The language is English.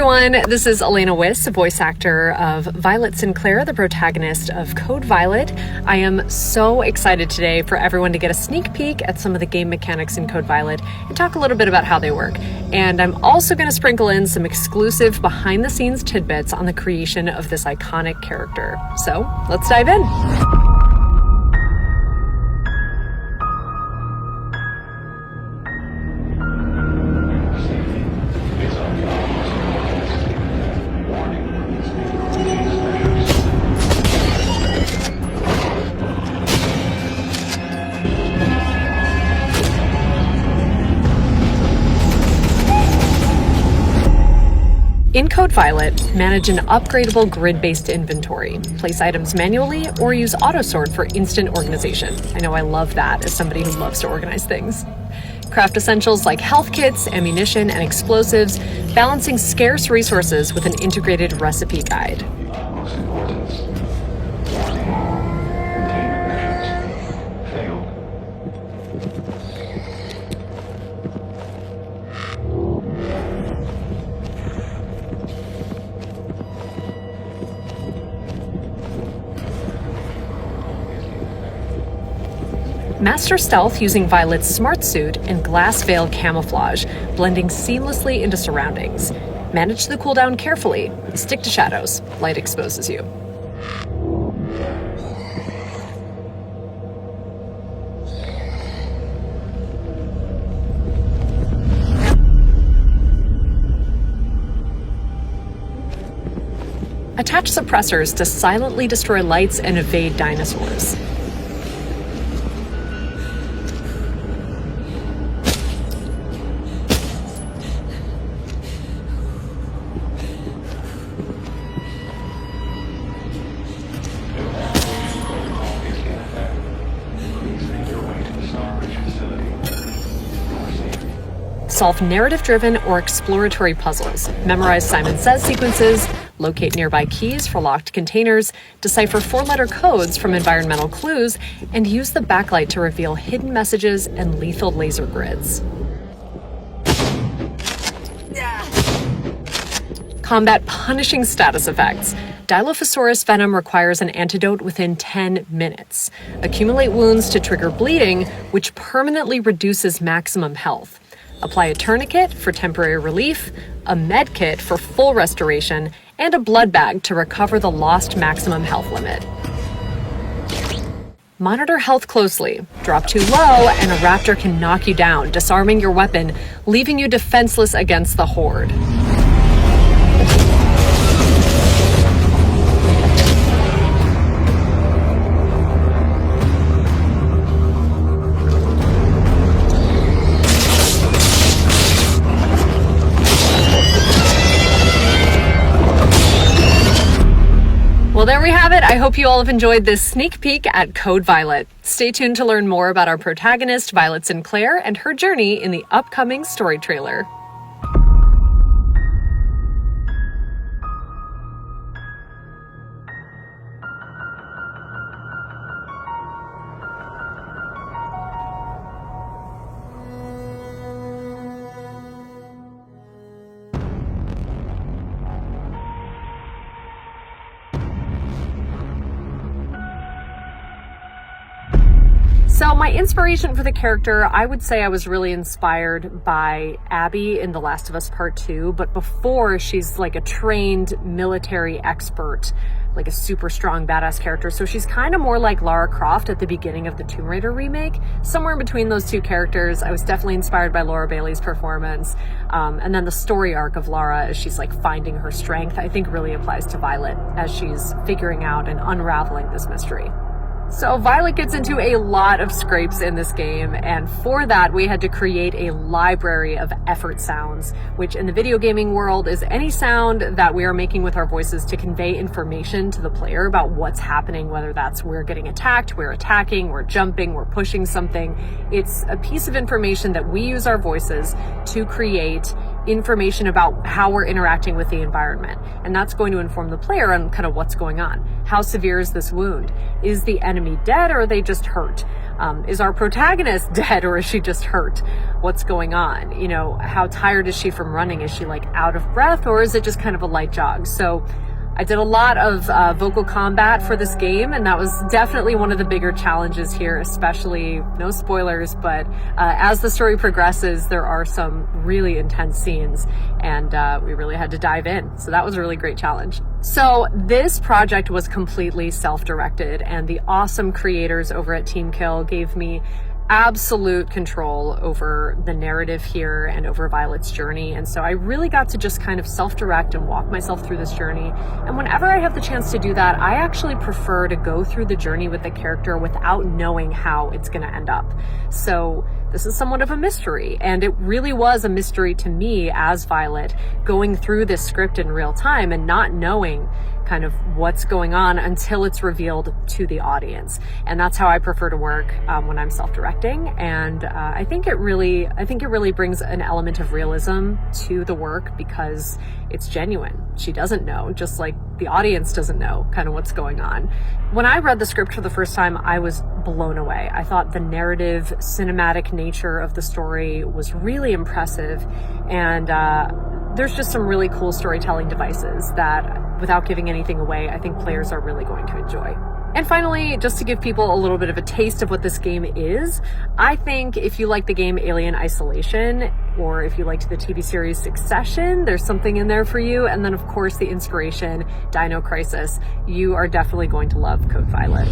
everyone, this is Elena Wiss, voice actor of Violet Sinclair, the protagonist of Code Violet. I am so excited today for everyone to get a sneak peek at some of the game mechanics in Code Violet and talk a little bit about how they work. And I'm also going to sprinkle in some exclusive behind-the-scenes tidbits on the creation of this iconic character. So let's dive in. In Code Violet, manage an upgradable grid-based inventory. Place items manually or use autosort for instant organization. I know I love that as somebody who loves to organize things. Craft essentials like health kits, ammunition, and explosives, balancing scarce resources with an integrated recipe guide. Master stealth using Violet's smart suit and glass veil camouflage, blending seamlessly into surroundings. Manage the cooldown carefully. Stick to shadows. Light exposes you. Attach suppressors to silently destroy lights and evade dinosaurs. Solve narrative-driven or exploratory puzzles, memorize Simon Says sequences, locate nearby keys for locked containers, decipher four-letter codes from environmental clues, and use the backlight to reveal hidden messages and lethal laser grids. Combat punishing status effects. Dilophosaurus venom requires an antidote within 10 minutes. Accumulate wounds to trigger bleeding, which permanently reduces maximum health. Apply a tourniquet for temporary relief, a med kit for full restoration, and a blood bag to recover the lost maximum health limit. Monitor health closely. Drop too low and a raptor can knock you down, disarming your weapon, leaving you defenseless against the horde. Well, there we have it. I hope you all have enjoyed this sneak peek at Code Violet. Stay tuned to learn more about our protagonist, Violet Sinclair, and her journey in the upcoming story trailer. So my inspiration for the character, I would say I was really inspired by Abby in The Last of Us Part 2, but before she's like a trained military expert, like a super strong badass character. So she's kind of more like Lara Croft at the beginning of the Tomb Raider remake. Somewhere in between those two characters, I was definitely inspired by Laura Bailey's performance. And then the story arc of Lara as she's like finding her strength, I think really applies to Violet as she's figuring out and unraveling this mystery. So Violet gets into a lot of scrapes in this game, and for that we had to create a library of effort sounds, which in the video gaming world is any sound that we are making with our voices to convey information to the player about what's happening, whether that's we're getting attacked, we're attacking, we're jumping, we're pushing something. It's a piece of information that we use our voices to create information about how we're interacting with the environment. And that's going to inform the player on kind of what's going on. How severe is this wound? Is the enemy dead or are they just hurt? Is our protagonist dead, or is she just hurt? What's going on? You know, how tired is she from running? Is she like out of breath, or is it just kind of a light jog? So I did a lot of vocal combat for this game, and that was definitely one of the bigger challenges here, especially, no spoilers, but as the story progresses, there are some really intense scenes, and we really had to dive in. So that was a really great challenge. So this project was completely self-directed, and the awesome creators over at Team Kill gave me absolute control over the narrative here and over Violet's journey. And so I really got to just kind of self-direct and walk myself through this journey. And whenever I have the chance to do that, I actually prefer to go through the journey with the character without knowing how it's going to end up. So this is somewhat of a mystery, and it really was a mystery to me as Violet, going through this script in real time and not knowing kind of what's going on until it's revealed to the audience. And that's how I prefer to work when I'm self-directing. And I think it really brings an element of realism to the work because it's genuine. She doesn't know, just like the audience doesn't know kind of what's going on. When I read the script for the first time, I was blown away. I thought the narrative, cinematic nature of the story was really impressive. And there's just some really cool storytelling devices that, without giving anything away, I think players are really going to enjoy. And finally, just to give people a little bit of a taste of what this game is, I think if you like the game Alien Isolation, or if you liked the TV series Succession, there's something in there for you. And then of course the inspiration, Dino Crisis, you are definitely going to love Code Violet.